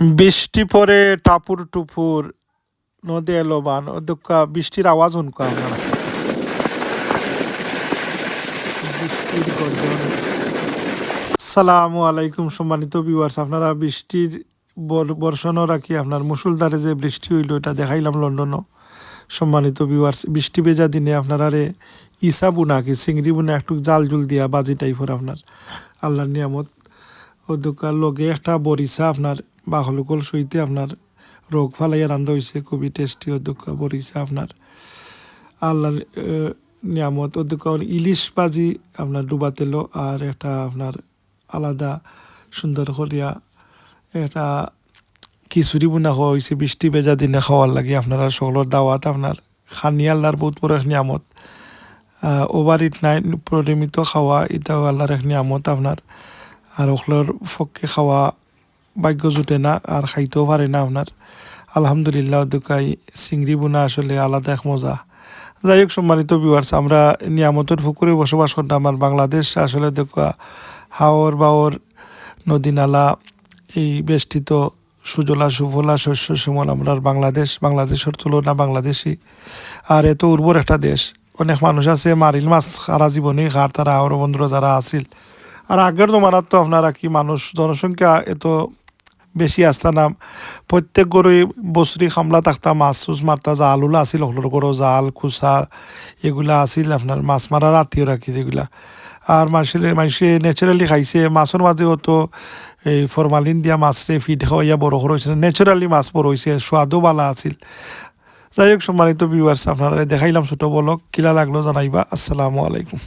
বৃষ্টি পরে টাপুর টুপুর নদী এলো বান ওদুকা বৃষ্টির আওয়াজ উনকা আপনারা বৃষ্টির গর্জন। আসসালামু আলাইকুম সম্মানিত ভিউয়ার্স, আপনারা বৃষ্টির বর্ষণও রাখি আপনার মুসুলধারে যে বৃষ্টি হইল এটা দেখাইলাম লন্ডনও। সম্মানিত ভিউয়ার্স, বৃষ্টি ভেজা দিনে আপনারা ইসা বুনা কি চিংড়ি বুনা একটু জাল জুল দিয়া বাজি টাইপের আপনার আল্লাহর নিয়ামত ওদুকার লগে একটা বরিচা আপনার বাহলুকল সইতে আপনার রোগ ফালাইয়া রান্ধা হয়েছে, খুবই টেস্টি ওদুকা বরিচা আপনার আল্লাহর নিয়ামত। ওদুকা ইলিশ বাজি আপনার ডুবা তেলো আর একটা আপনার আলাদা সুন্দর করিয়া একটা খিচুড়ি বুনা খাওয়া হয়েছে বৃষ্টি ভেজা দিনে খাওয়ার লাগে। আপনারা সকলের দাওয়াত আপনার খানি আল্লাহর বহুত বড় এক নিয়ামত। ওভার ইট নাই পরিমিত খাওয়া এটাও আল্লাহর এক নিয়ামত আপনার। আর ওগুলোর পক্ষে খাওয়া ভাগ্য জুটে না আর খাইতেও পারে না আপনার। আলহামদুলিল্লাহ দোকাই চিংড়ি বোনা আসলে আলাদা এক মজা। যাই হোক সম্মানিত ভিউয়ার্স, আমরা নিয়ামতের পুকুরে বসবাস করতাম। আমার বাংলাদেশ আসলে দেখা হাওর বাওর নদী নালা এই বেষ্টিত সুজলা সুফলা শস্য শ্যামল আমরা বাংলাদেশের তুলনা বাংলাদেশি আর এত উর্বর একটা দেশ। অনেক মানুষ আছে মারিল মাছ সারা জীবনেই খার তারা আহর বন্ধুরা যারা আছিল। আর আগের জমানার তো আপনারা কি মানুষ জনসংখ্যা এত বেশি আসতা না, প্রত্যেক গরুই বছরি খামলা থাকতা মাছ চুষ মারতা জাল উলা আছিল হলোর গরু জাল কুচা এগুলা আছিল আপনার মাছ মারার আত্মীয় রাখি যেগুলা। আর মানুষে ন্যাচারালি খাইছে মাছের মাঝেও তো এই ফরমালিন দিয়া মাছরে ফিড খাওয়াইয়া বড় হয়েছে, ন্যাচারালি মাছ বড় হয়েছে, স্বাদও ভালো আছিল। যাই হোক সম্মানিত ভিউয়ার্স, আপনারা দেখাইলাম ছোটো বলক কিলা লাগলো জানাইবা। আসসালামু আলাইকুম।